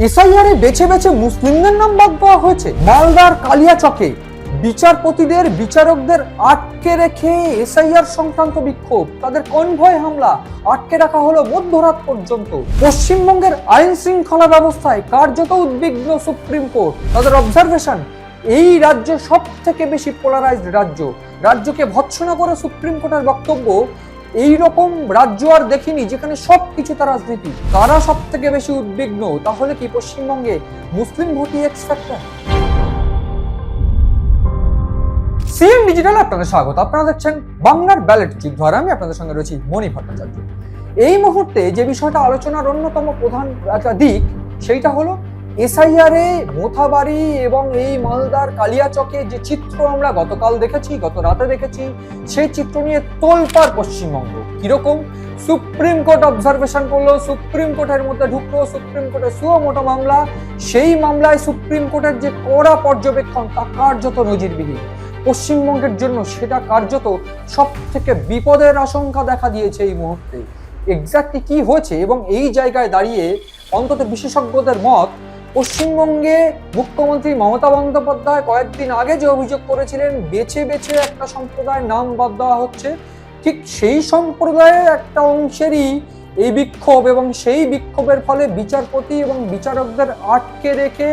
এসআইআরে বেছে বেছে মুসলিমদের নাম বাদ দেওয়া হয়েছে। মালদার কালিয়াচকে বিচারপতিদের বিচারকদের আটকে রেখে এসআইআর সংক্রান্ত বিক্ষোভ, তাদের কনভয় হামলা আটকে রাখা হলো মধ্যরাত পর্যন্ত। পশ্চিমবঙ্গের আইন শৃঙ্খলা ব্যবস্থায় কার্যত উদ্বিগ্ন সুপ্রিম কোর্ট। তাদের অবজারভেশন, এই রাজ্য সব থেকে বেশি পোলারাইজড রাজ্য। রাজ্যকে ভৎসনা করে সুপ্রিম কোর্টের বক্তব্য, এই রকম রাজ্য আর দেখিনি যেখানে সবকিছু তার রাজনীতি। কারা সব থেকে বেশি উদ্বিগ্ন? তাহলে কি পশ্চিমবঙ্গে মুসলিম ভোটই এক্স ফ্যাক্টর? সিএন ডিজিটাল আপনাদের স্বাগত। আপনারা দেখছেন বাংলার ব্যালেট যুদ্ধ, আর আমি আপনাদের সঙ্গে রয়েছি মণি ভট্টাচার্য। এই মুহূর্তে যে বিষয়টা আলোচনার অন্যতম প্রধান একটা দিক, সেইটা হলো এসআইআর এ মোথাবাড়ি এবং এই মালদার কালিয়াচকে যে চিত্র আমরা গতকাল দেখেছি, গত রাতে দেখেছি, সেই চিত্র নিয়ে তোলপাড় পশ্চিমবঙ্গ। কিরকম? সুপ্রিম কোর্ট অবজারভেশন করলো, সুপ্রিম কোর্টের মধ্যে ঢুকলো, সুপ্রিম কোর্টে সুও মোটো মামলা। সেই মামলায় সুপ্রিম কোর্টের যে কড়া পর্যবেক্ষণ, তা কার্যত নজিরবিহীন। পশ্চিমবঙ্গের জন্য সেটা কার্যত সব থেকে বিপদের আশঙ্কা দেখা দিয়েছে এই মুহূর্তে। এক্স্যাক্টলি কি হয়েছে এবং এই জায়গায় দাঁড়িয়ে অন্তত বিশেষজ্ঞদের মত, পশ্চিমবঙ্গে মুখ্যমন্ত্রী মমতা বন্দ্যোপাধ্যায় কয়েকদিন আগে যে অভিযোগ করেছিলেন বেছে বেছে একটা সম্প্রদায়ের নাম বাদ দেওয়া হচ্ছে, ঠিক সেই সম্প্রদায়ের একটা অংশেরই এই বিক্ষোভ, এবং সেই বিক্ষোভের ফলে বিচারপতি এবং বিচারকদের আটকে রেখে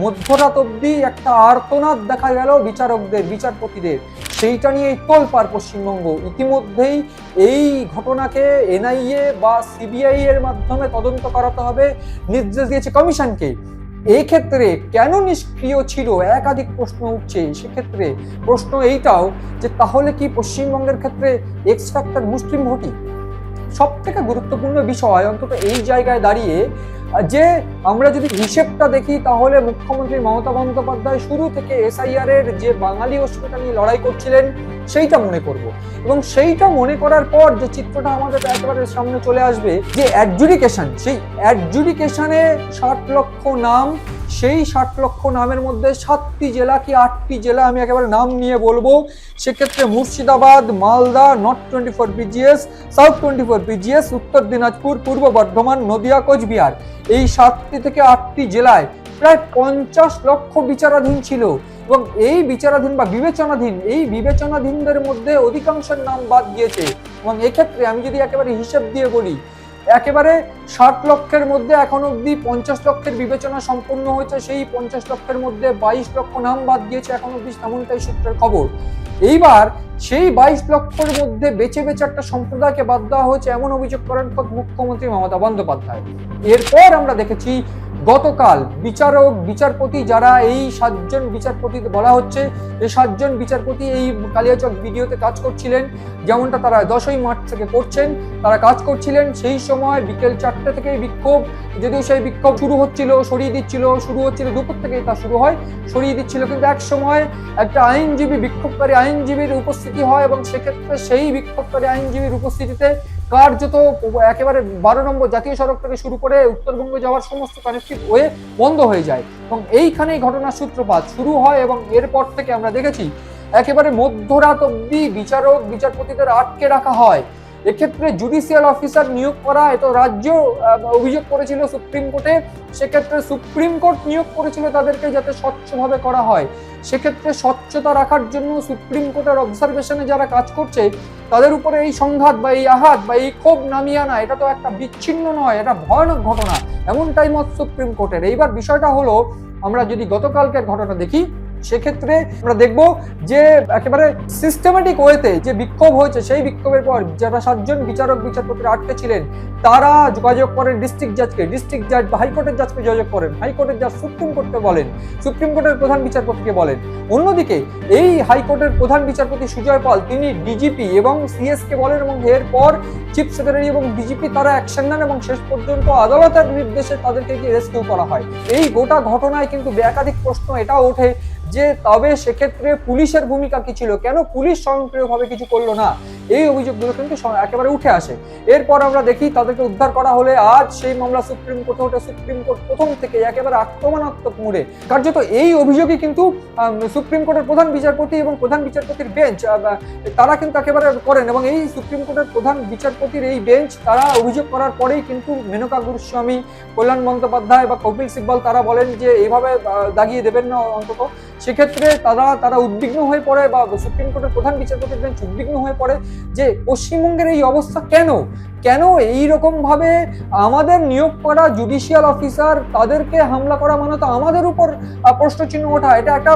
মধ্যরাত অবধি একটা আর্তনাদ দেখা গেল বিচারপতিদের। সেইটা নিয়ে তোলপাড় পশ্চিমবঙ্গ। ইতিমধ্যেই এই ঘটনাকে এনআইএ বা সিবিআই এর মাধ্যমে তদন্ত করাতে হবে নির্দেশ দিয়েছে কমিশনকে। এই ক্ষেত্রে কেন নিষ্ক্রিয় ছিল একাধিক প্রশ্ন উঠছে। সেক্ষেত্রে প্রশ্ন এইটাও যে তাহলে কি পশ্চিমবঙ্গের ক্ষেত্রে এক্স ফ্যাক্টর মুসলিম ভোটই? সব থেকে গুরুত্বপূর্ণ বিষয় অন্তত এই জায়গায় দাঁড়িয়ে, যে আমরা যদি হিসেবটা দেখি তাহলে মুখ্যমন্ত্রী মমতা বন্দ্যোপাধ্যায় শুরু থেকে এসআইআর এর যে বাঙালি অস্মিতা নিয়ে লড়াই করছিলেন সেইটা মনে করব, এবং সেইটা মনে করার পর যে চিত্রটা আমাদের একেবারে সামনে চলে আসবে, যে অ্যাডজুডিকেশন, সেই অ্যাডজুডিকেশনে 60 লক্ষ নাম, সেই 60 লক্ষ নামের মধ্যে 7টি জেলা কি 8টি জেলা, আমি একেবারে নাম নিয়ে বলবো। সেক্ষেত্রে Murshidabad, Malda, north 24 PGS, south 24 PGS, উত্তর দিনাজপুর, পূর্ব বর্ধমান, নদিয়া, কোচবিহার, এই 7টি থেকে 8টি জেলায় প্রায় 50 লক্ষ বিচারাধীন ছিল। এবং এই বিচারাধীন বা বিবেচনাধীনদের মধ্যে অধিকাংশের নাম বাদ গিয়েছে। এবং এক্ষেত্রে আমি যদি একেবারে হিসেব দিয়ে বলি, একেবারে 60 লক্ষের মধ্যে এখন অব্দি 50 লক্ষের বিবেচনা সম্পূর্ণ হয়েছে। সেই 50 লক্ষের মধ্যে 22 লক্ষ নাম বাদ গিয়েছে এখন অব্দি, এমনটাই সূত্রের খবর। এইবার সেই 22 লক্ষের মধ্যে বেছে বেছে একটা সম্প্রদায়কে বাদ দেওয়া হয়েছে, এমন অভিযোগ করেন খোদ মুখ্যমন্ত্রী মমতা বন্দ্যোপাধ্যায়। এরপর আমরা দেখেছি গতকাল বিচারপতি যারা এই 7 জন বিচারপতি বলা হচ্ছে, এই 7 জন বিচারপতি এই কালিয়াচক ভিডিওতে কাজ করছিলেন, যেমনটা তারা 10ই মার্চ থেকে করছেন। তারা কাজ করছিলেন সেই সময় বিকেল 4টে থেকেই বিক্ষোভ, যদিও সেই বিক্ষোভ শুরু হচ্ছিল, সরিয়ে দিচ্ছিল, শুরু হচ্ছিল দুপুর থেকেই তা শুরু হয়, সরিয়ে দিচ্ছিল, কিন্তু এক সময় একটা বিক্ষোভকারী আইনজীবীর উপস্থিতি হয়, এবং সেক্ষেত্রে সেই বিক্ষোভকারী আইনজীবীর উপস্থিতিতে কার্যত একেবারে 12 নম্বর জাতীয় সড়ক থেকে শুরু করে উত্তরবঙ্গ যাওয়ার সমস্ত কানেক্টিভ ওয়ে বন্ধ হয়ে যায়, এবং এইখানেই ঘটনার সূত্রপাত শুরু হয়। এবং এরপর থেকে আমরা দেখেছি একেবারে মধ্যরাত অব্দি বিচারপতিদের আটকে রাখা হয়। এক্ষেত্রে জুডিশিয়াল অফিসার নিয়োগ করা, এত রাজ্য অভিযোগ করেছিল সুপ্রিম কোর্টে, সেক্ষেত্রে সুপ্রিম কোর্ট নিয়োগ করেছিল তাদেরকে যাতে স্বচ্ছভাবে করা হয়। সেক্ষেত্রে স্বচ্ছতা রাখার জন্য সুপ্রিম কোর্টের অবজারভেশনে যারা কাজ করছে তাদের উপরে এই সংঘাত বা এই আঘাত বা এই ক্ষোভ নামিয়ে আনা, এটা তো একটা বিচ্ছিন্ন নয়, এটা ভয়ানক ঘটনা, এমনটাই মত সুপ্রিম কোর্টের। এইবার বিষয়টা হলো, আমরা যদি গতকালকের ঘটনা দেখি, সেক্ষেত্রে আমরা দেখব যে একেবারে সিস্টেমেটিক ওয়েতে যে বিক্ষোভ হয়েছে, সেই বিক্ষোভের পর যারা 7 জন বিচারপতিরা আটকে ছিলেন তারা যোগাযোগ করেন ডিস্ট্রিক্ট জাজকে, ডিস্ট্রিক্ট জাজ বা হাইকোর্টের জাজকে যোগাযোগ করেন, হাইকোর্টের জাজ সুপ্রিম কোর্টকে বলেন, সুপ্রিম কোর্টের প্রধান বিচারপতিকে বলেন। অন্যদিকে এই হাইকোর্টের প্রধান বিচারপতি সুজয় পাল, তিনি ডিজিপি এবং সিএস কে বলেন, এবং এরপর চিফ সেক্রেটারি এবং ডিজিপি তারা অ্যাকশন নেন, এবং শেষ পর্যন্ত আদালতের নির্দেশে তাদেরকে রেস্কিউ করা হয়। এই গোটা ঘটনায় কিন্তু একাধিক প্রশ্ন এটাও ওঠে যে তবে সেক্ষেত্রে পুলিশের ভূমিকা কি ছিল, কেন পুলিশ স্বয়ংক্রিয়ভাবে কিছু করলো না, এই অভিযোগগুলো কিন্তু একেবারে উঠে আসে। এরপর আমরা দেখি তাদেরকে উদ্ধার করা হলে আজ সেই মামলা সুপ্রিম কোর্টে ওঠে। সুপ্রিম কোর্ট প্রথম থেকে একেবারে আক্রমণাত্মক মোড়ে কার্যত এই অভিযোগই কিন্তু সুপ্রিম কোর্টের প্রধান বিচারপতি এবং প্রধান বিচারপতির বেঞ্চ তারা কিন্তু একেবারে করেন, এবং এই সুপ্রিম কোর্টের প্রধান বিচারপতির এই বেঞ্চ তারা অভিযোগ করার পরেই কিন্তু মেনকা গুরুস্বামী, কল্যাণ বন্দ্যোপাধ্যায় বা কপিল সিব্বল তারা বলেন যে এইভাবে দাগিয়ে দেবেন না অন্তত। সেক্ষেত্রে তারা উদ্বিগ্ন হয়ে পড়ে, বা সুপ্রিম কোর্টের প্রধান বিচারপতির বেঞ্চ উদ্বিগ্ন হয়ে পড়ে যে পশ্চিমবঙ্গের এই অবস্থা কেন এইরকম ভাবে আমাদের নিয়োগ করা জুডিশিয়াল অফিসার তাদেরকে হামলা করা, মানে তো আমাদের উপর প্রশ্নচিহ্ন ওঠা। এটা একটা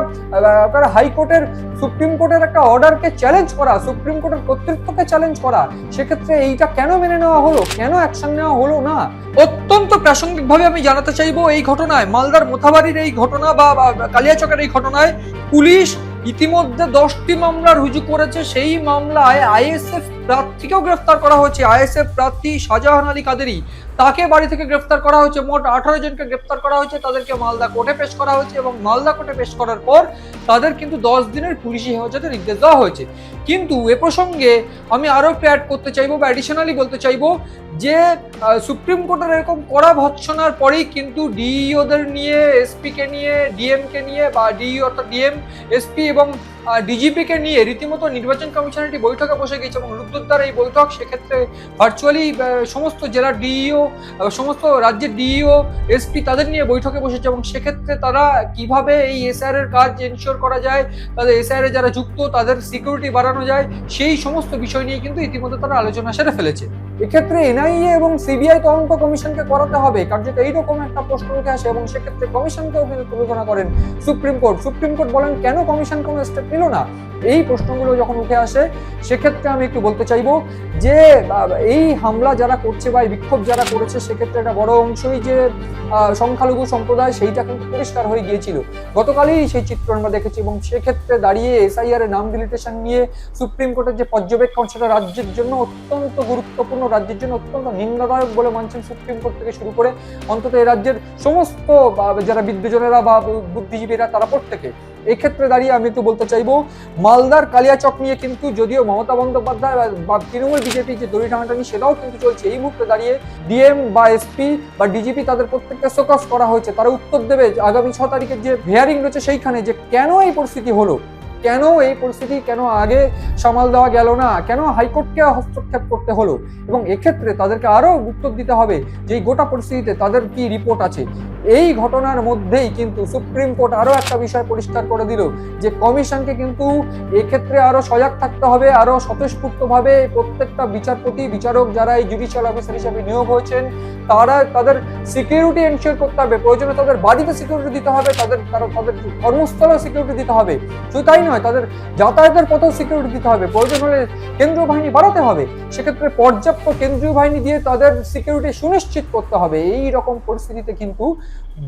হাইকোর্টের সুপ্রিম কোর্টের একটা অর্ডারকে চ্যালেঞ্জ করা, সুপ্রিম কোর্টের কর্তৃত্বকে চ্যালেঞ্জ করা। সেক্ষেত্রে এইটা কেন মেনে নেওয়া হলো, কেন অ্যাকশন নেওয়া হলো না? অত্যন্ত প্রাসঙ্গিকভাবে আমি জানাতে চাইবো, এই ঘটনায় মালদার মোথাবাড়ির এই ঘটনা বা কালিয়াচকের এই ঘটনায় পুলিশ ইতিমধ্যে 10টি মামলা রুজু করেছে। সেই মামলায় আইএসএফ প্রার্থীকেও গ্রেফতার করা হয়েছে। আইএসএফ প্রার্থী শাহজাহান আলী কাদেরি, তাকে বাড়ি থেকে গ্রেফতার করা হয়েছে। মোট 18 জনকে গ্রেফতার করা হয়েছে, তাদেরকে মালদা কোর্টে পেশ করা হয়েছে, এবং মালদা কোর্টে পেশ করার পর তাদের কিন্তু 10 দিনের পুলিশি হেফাজতের নির্দেশ দেওয়া হয়েছে। কিন্তু এ প্রসঙ্গে আমি আরো একটু অ্যাড করতে চাইবো বা অ্যাডিশনালি বলতে চাইবো যে সুপ্রিম কোর্টের এরকম কড়া ভৎসনার পরেই কিন্তু ডিইওদের নিয়ে, এসপি কে নিয়ে, ডিএম কে নিয়ে, বা ডিইও অর্থাৎ ডিএম, এসপি এবং ডিজিপি কে নিয়ে রীতিমতো নির্বাচন কমিশনের একটি বৈঠকে বসে গেছে, এবং রূপদত্তার এই বৈঠক সেক্ষেত্রে ভার্চুয়ালি সমস্ত জেলার ডিইও, সমস্ত রাজ্যের ডিইও, এসপি তাদের নিয়ে বৈঠকে বসেছে, এবং সেক্ষেত্রে তারা কিভাবে এই এসআইআর এর কাজ এনশিওর করা যায়, তাদের এসআইআর এ যারা যুক্ত তাদের সিকিউরিটি বাড়ানো যায়, সেই সমস্ত বিষয় নিয়ে কিন্তু ইতিমধ্যে তারা আলোচনা সেরে ফেলেছে। এক্ষেত্রে এনআইএ এবং সিবিআই তদন্ত কমিশনকে করাতে হবে, কারণ যেটা এইরকম একটা প্রশ্ন উঠে আসে, এবং সেক্ষেত্রে কমিশনকেও কিন্তু তুলনা করেন সুপ্রিম কোর্ট বলেন কেন কমিশন কোনো স্টেপ নিল না। এই প্রশ্নগুলো যখন উঠে আসে সেক্ষেত্রে আমি একটু বলতে চাইবো যে এই হামলা যারা করছে বা বিক্ষোভ যারা করেছে সেক্ষেত্রে একটা বড় অংশই যে সংখ্যালঘু সম্প্রদায়, সেইটা কিন্তু পরিষ্কার হয়ে গিয়েছিল। গতকালই সেই চিত্র আমরা দেখেছি, এবং সেক্ষেত্রে দাঁড়িয়ে এসআইআর এর নাম ডিলিটেশন নিয়ে সুপ্রিম কোর্টের যে পর্যবেক্ষণ সেটা রাজ্যের জন্য অত্যন্ত গুরুত্বপূর্ণ, রাজ্যের জন্য অত্যন্ত নিন্দাদায়ক বলে মানছেন সুপ্রিম কোর্ট থেকে শুরু করে অন্তত এই রাজ্যের সমস্ত যারা বিদ্যজনেরা বা বুদ্ধিজীবীরা তারা প্রত্যেকে। এক্ষেত্রে দাঁড়িয়ে আমি একটু বলতে চাইবো মালদার কালিয়াচক নিয়ে কিন্তু যদিও মমতা বন্দ্যোপাধ্যায় বা তৃণমূল বিজেপি যে দড়ি টানাটানি সেটাও কিন্তু চলছে। এই মুহূর্তে দাঁড়িয়ে ডিএম বা এসপি বা ডিজিপি তাদের প্রত্যেকটা শোকজ করা হয়েছে, তারা উত্তর দেবে আগামী 6 তারিখের যে হিয়ারিং রয়েছে সেইখানে, যে কেন এই পরিস্থিতি হলো, কেন এই পরিস্থিতি, কেন আগে সামাল দেওয়া গেল না, কেন হাইকোর্টকে হস্তক্ষেপ করতে হলো, এবং এক্ষেত্রে তাদেরকে আরো উত্তর দিতে হবে যে এই গোটা পরিস্থিতিতে তাদের কি রিপোর্ট আছে। এই ঘটনার মধ্যেই কিন্তু সুপ্রিম কোর্ট আরো একটা বিষয় পরিষ্কার করে দিল যে কমিশনকে কিন্তু এক্ষেত্রে আরো সজাগ থাকতে হবে, আরো স্বতঃস্ফূর্তভাবে প্রত্যেকটা বিচারপতি, বিচারক যারা এই জুডিশিয়াল অফিসার হিসেবে নিয়োগ হয়েছেন তাদের সিকিউরিটি এনশিওর করতে হবে, প্রয়োজনে তাদের বাড়িতে সিকিউরিটি দিতে হবে, তাদের কর্মস্থলে সিকিউরিটি দিতে হবে। শুধু তাই নয়, তাদের যাতায়াতের পথেও সিকিউরিটি দিতে হবে, প্রয়োজন হলে কেন্দ্রীয় বাহিনী বাড়াতে হবে, সেক্ষেত্রে পর্যাপ্ত কেন্দ্রীয় বাহিনী দিয়ে তাদের সিকিউরিটি সুনিশ্চিত করতে হবে। এই রকম পরিস্থিতিতে কিন্তু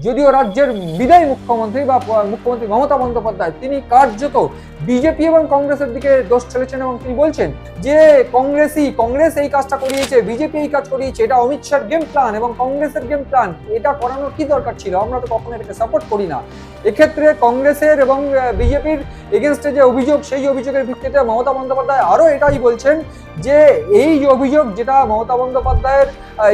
যদিও রাজ্যের বিদায়ী মুখ্যমন্ত্রী বা মুখ্যমন্ত্রী মমতা বন্দ্যোপাধ্যায় তিনি কার্যত বিজেপি এবং কংগ্রেসের দিকে দোষ ঠেলেছেন, এবং তিনি বলছেন যে কংগ্রেস এই কাজটা করিয়েছে, বিজেপি এই কাজ করিয়েছে, এটা অমিত শাহর গেম প্ল্যান এবং কংগ্রেসের গেম প্ল্যান, এটা করানোর কি দরকার ছিল, আমরা তো কখনো এটাকে সাপোর্ট করি না। এক্ষেত্রে কংগ্রেসের এবং বিজেপির এগেনস্টে যে অভিযোগ, সেই অভিযোগের ভিত্তিতে মমতা বন্দ্যোপাধ্যায় আরো এটাই বলছেন যে এই অভিযোগ যেটা মমতা বন্দ্যোপাধ্যায়ের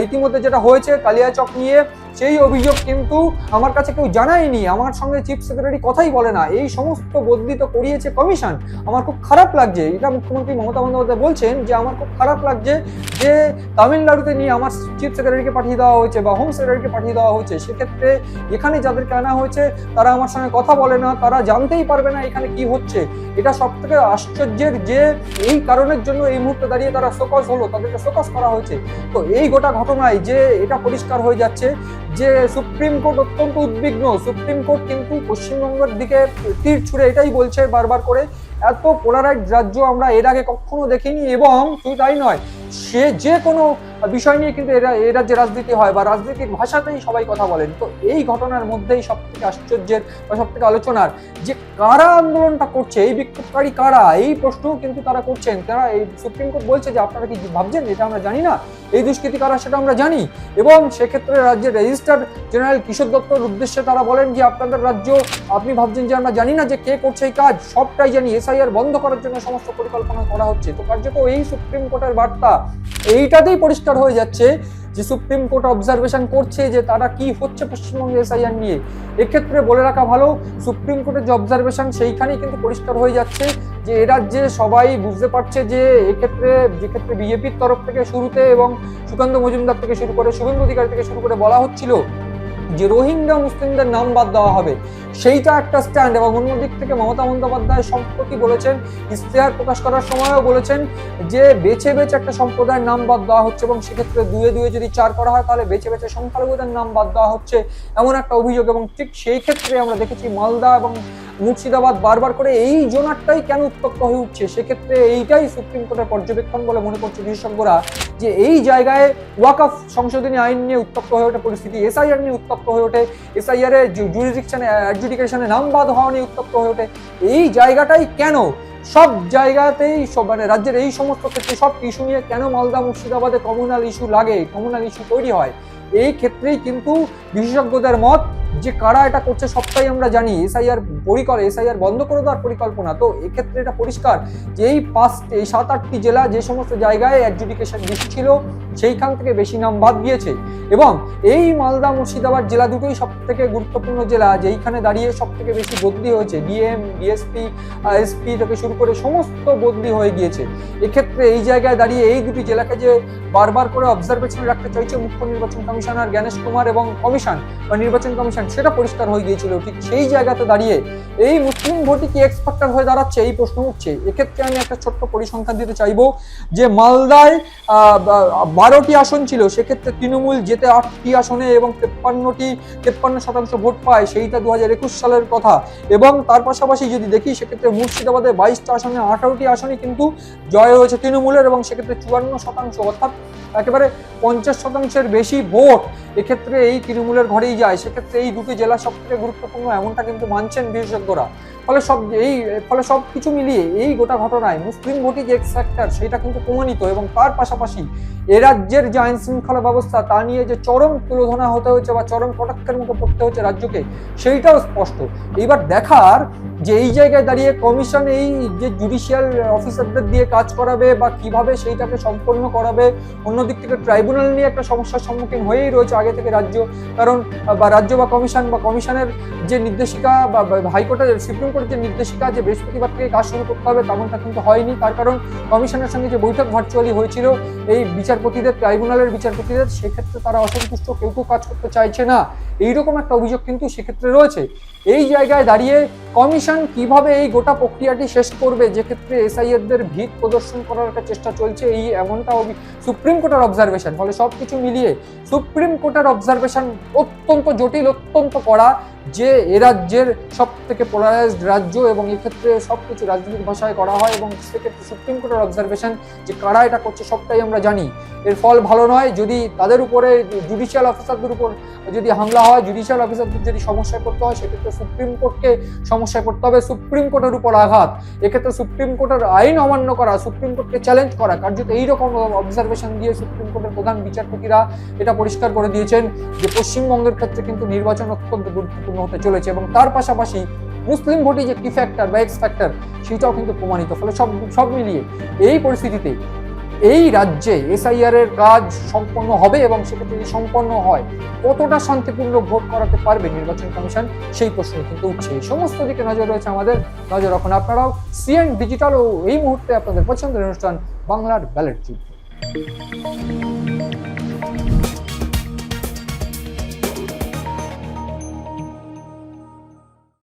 ইতিমধ্যে যেটা হয়েছে কালিয়াচক নিয়ে, সেই অভিযোগ কিন্তু আমার কাছে কেউ জানায়নি, আমার সঙ্গে চিফ সেক্রেটারি কথাই বলে না, এই সমস্ত বদলিত করিয়েছে কমিশন। আমার খুব খারাপ লাগছে, এটা মুখ্যমন্ত্রী মমতা বন্দ্যোপাধ্যায় বলছেন যে আমার খুব খারাপ লাগছে যে তামিলনাড়ুতে নিয়ে আমার চিফ সেক্রেটারিকে পাঠিয়ে দেওয়া হয়েছে বা হোম সেক্রেটারিকে পাঠিয়ে দেওয়া হয়েছে। সেক্ষেত্রে এখানে যাদেরকে আনা হয়েছে তারা আমার সঙ্গে কথা বলে না, তারা জানতেই পারবে না এখানে কি হচ্ছে। এটা সব থেকে আশ্চর্যের যে এই কারণের জন্য এই মুহূর্তে দাঁড়িয়ে তারা শোকজ হলো, তাদেরকে শোকজ করা হয়েছে। তো এই গোটা ঘটনায় যে এটা পরিষ্কার হয়ে যাচ্ছে যে সুপ্রিম কোর্ট অত্যন্ত উদ্বিগ্ন। সুপ্রিম কোর্ট কিন্তু পশ্চিমবঙ্গের দিকে তীর ছুঁড়ে এটাই বলছে বারবার করে, এত পোলারাইজড রাজ্য আমরা এর আগে কখনো দেখিনি, এবং শুধু তাই নয়, সে যে কোনো বিষয় নিয়ে কিন্তু এরা যে রাজনীতি হয় বা রাজনীতির ভাষাতেই সবাই কথা বলেন। তো এই ঘটনার মধ্যেই সব থেকে আশ্চর্যের বা সব থেকে আলোচনার যে কারা আন্দোলনটা করছে, এই বিক্ষোভকারী কারা, এই প্রশ্নও কিন্তু তারা করছেন। তারা এই সুপ্রিম কোর্ট বলছে যে আপনারা কি ভাবছেন এটা আমরা জানি না, এই দুষ্কৃতী কারা সেটা আমরা জানি। এবং সেক্ষেত্রে রাজ্যের রেজিস্ট্রার জেনারেল কিশোর দত্তর উদ্দেশ্যে তারা বলেন যে আপনাদের রাজ্য, আপনি ভাবছেন যে আমরা জানি না যে কে করছে এই কাজ, সবটাই জানি, এসআইআর বন্ধ করার জন্য সমস্ত পরিকল্পনা করা হচ্ছে। তো কার্যত এই সুপ্রিম কোর্টের বার্তা এইটাতেই পরিষ্কার হয়ে যাচ্ছে যে সুপ্রিম কোর্ট অবজারভেশন করছে যে তারা কি হচ্ছে পশ্চিমবঙ্গে এসআইআর নিয়ে। এক্ষেত্রে বলে রাখা ভালো, সুপ্রিম কোর্টের যে অবজারভেশন সেইখানেই কিন্তু পরিষ্কার হয়ে যাচ্ছে যে এ রাজ্যে সবাই বুঝতে পারছে যে এক্ষেত্রে যেক্ষেত্রে বিজেপির তরফ থেকে শুরুতে এবং সুকান্ত মজুমদার থেকে শুরু করে শুভেন্দু অধিকারী থেকে শুরু করে বলা হচ্ছিল যে রোহিঙ্গা মুসলিমদের নাম বাদ দেওয়া হবে, সেইটা একটা স্ট্যান্ড। এবং অন্যদিক থেকে মমতা বন্দ্যোপাধ্যায় সম্প্রতি বলেছেন, ইশতেহার প্রকাশ করার সময়ও বলেছেন যে বেছে বেছে একটা সম্প্রদায়ের নাম বাদ দেওয়া হচ্ছে এবং সেক্ষেত্রে দুয়ে দুয়ে যদি 4 করা হয় তাহলে বেছে বেছে সংখ্যালঘুদের নাম বাদ দেওয়া হচ্ছে, এমন একটা অভিযোগ। এবং ঠিক সেই ক্ষেত্রে আমরা দেখেছি মালদা এবং মুর্শিদাবাদ বারবার করে এই জোনারটাই কেন উত্তপ্ত হয়ে উঠছে। সেক্ষেত্রে এইটাই সুপ্রিম কোর্টের পর্যবেক্ষণ বলে মনে করছে বিশেষজ্ঞরা, যে এই জায়গায় ওয়াকফ সংশোধনী আইন নিয়ে উত্তপ্ত হয়ে ওঠে পরিস্থিতি, এসআইআর নিয়ে উত্তপ্ত হয়ে ওঠে, এসআইআর এর জুরিসডিকশনে অ্যাডজুডিকেশনে নাম বাদ হওয়া নিয়ে উত্তপ্ত হয়ে ওঠে। এই জায়গাটাই কেন সব জায়গাতেই মানে রাজ্যের এই সমস্ত ক্ষেত্রে সব ইস্যু নিয়ে কেন মালদা মুর্শিদাবাদে কমিউনাল ইস্যু লাগে, কমিউনাল ইস্যু তৈরি হয়, এই ক্ষেত্রেই কিন্তু বিশেষজ্ঞদের মত যে কারা এটা করছে সবটাই আমরা জানি, এসআইআর বন্ধ করে দেওয়ার পরিকল্পনা। তো এক্ষেত্রে এটা পরিষ্কার যে এই 7-8টি জেলা যে সমস্ত জায়গায় অ্যাডজুডিকেশন বেশি ছিল সেইখান থেকে বেশি নাম বাদ গিয়েছে। এবং এই মালদা মুর্শিদাবাদ জেলা দুটোই সব থেকে গুরুত্বপূর্ণ জেলা, যেইখানে দাঁড়িয়ে সব থেকে বেশি বদলি হয়েছে, ডিএম ডিএসপি এসপি থেকে শুরু করে সমস্ত বদলি হয়ে গিয়েছে। এক্ষেত্রে এই জায়গায় দাঁড়িয়ে এই দুটি জেলাকে যে বারবার করে অবজারভেশন রাখতে চাইছে মুখ্য নির্বাচন কমিশনার জ্ঞানেশ কুমার এবং কমিশন বা নির্বাচন কমিশন, সেটা পরিষ্কার হয়ে গিয়েছিল। ঠিক সেই জায়গাতে দাঁড়িয়ে এই মুসলিম ভোটই কি এক্স ফ্যাক্টর হয়ে দাঁড়াচ্ছে, এই প্রশ্ন উঠছে। এক্ষেত্রে আমি একটা ছোট্ট পরিসংখ্যান দিতে চাইবো যে মালদায় 12টি আসন ছিল, সেক্ষেত্রে তৃণমূল যেতে 8টি আসনে এবং 53% ভোট পায়, সেইটা 2021 সালের কথা। এবং তার পাশাপাশি যদি দেখি সেক্ষেত্রে মুর্শিদাবাদে 22টা আসনে 18টি আসনে কিন্তু জয় হয়েছে তৃণমূলের, এবং সেক্ষেত্রে 54%, অর্থাৎ একেবারে 50%-এর বেশি ভোট এক্ষেত্রে এই তৃণমূলের ঘরেই যায়। সেক্ষেত্রে এই দুটি জেলা সব থেকে গুরুত্বপূর্ণ এমনটা কিন্তু মানছেন বিশেষজ্ঞরা। ফলে সব কিছু মিলিয়ে এই গোটা ঘটনায় মুসলিম ভোটই যে এক্স ফ্যাক্টর সেটা কিন্তু প্রমাণিত। এবং তার পাশাপাশি এ রাজ্যের যে আইন শৃঙ্খলা ব্যবস্থা তা নিয়ে যে চরম তুলোধনা হতে হয়েছে বা চরম কটাক্ষের মুখে পড়তে হচ্ছে রাজ্যকে, সেইটাও স্পষ্ট। এইবার দেখার যে এই জায়গায় দাঁড়িয়ে কমিশন এই যে জুডিশিয়াল অফিসারদের দিয়ে কাজ করাবে বা কিভাবে সেইটাকে সম্পন্ন করাবে। অন্যদিক থেকে ট্রাইব্যুনাল নিয়ে একটা সমস্যার সম্মুখীন হয়েই রয়েছে আগে থেকে রাজ্য, কারণ রাজ্য বা কমিশনের যে নির্দেশিকা বা হাইকোর্টের সুপ্রিম কোর্টের যে নির্দেশিকা যে বৃহস্পতিবার থেকে কাজ শুরু করতে হবে তেমনটা কিন্তু হয়নি। তার কারণ কমিশনের সঙ্গে যে বৈঠক ভার্চুয়ালি হয়েছিল এই ট্রাইব্যুনালের বিচারপতিদের, সেক্ষেত্রে তারা অসন্তুষ্ট, কেউ কাজ করতে চাইছে না, এইরকম একটা অভিযোগ কিন্তু সেক্ষেত্রে রয়েছে। এই জায়গায় দাঁড়িয়ে কমিশন কিভাবে এই গোটা প্রক্রিয়াটি শেষ করবে, যে ক্ষেত্রে এসআইআরদের ভিত প্রদর্শন করার একটা চেষ্টা চলছে, এই এমনটা সুপ্রিম কোর্টের অবজারভেশন। ফলে সবকিছু মিলিয়ে সুপ্রিম কোর্টের অবজারভেশন অত্যন্ত জটিল, অত্যন্ত কড়া, যে এ রাজ্যের সব থেকে পোলারাইজড রাজ্য এবং এক্ষেত্রে সবকিছু রাজনৈতিক ভাষায় করা হয়। এবং সেক্ষেত্রে সুপ্রিম কোর্টের অবজারভেশন যে কারা এটা করছে সবটাই আমরা জানি। এর ফল ভালো নয়, যদি তাদের উপরে জুডিশিয়াল অফিসারদের উপর যদি হামলা হয়, জুডিশিয়াল অফিসারদের যদি সমস্যায় পড়তে হয়, সেক্ষেত্রে সুপ্রিম কোর্টকে সমস্যায় পড়তে হবে। সুপ্রিম কোর্টের উপর আঘাত, এক্ষেত্রে সুপ্রিম কোর্টের আইন অমান্য করা, সুপ্রিম কোর্টকে চ্যালেঞ্জ করা, কার্যত এইরকম অবজারভেশন দিয়ে সুপ্রিম কোর্টের প্রধান বিচারপতিরা এটা পরিষ্কার করে দিয়েছেন যে পশ্চিমবঙ্গের ক্ষেত্রে কিন্তু নির্বাচন অত্যন্ত গুরুত্বপূর্ণ হতে চলেছে। এবং তার পাশাপাশি মুসলিম ভোটই যে কি ফ্যাক্টর বা এক্স ফ্যাক্টর সেটাও কিন্তু প্রমাণিত। ফলে সব মিলিয়ে এই পরিস্থিতিতে এই রাজ্যে এসআইআর এর কাজ সম্পন্ন হবে এবং সেক্ষেত্রে যদি সম্পন্ন হয় কতটা শান্তিপূর্ণ ভোট করাতে পারবে নির্বাচন কমিশন, সেই প্রশ্ন কিন্তু উঠছে। এই সমস্ত দিকে নজর রয়েছে আমাদের, নজর রাখুন আপনারাও সিএন ডিজিটাল ও এই মুহূর্তে আপনাদের পছন্দের অনুষ্ঠান বাংলার ব্যালট যুদ্ধ।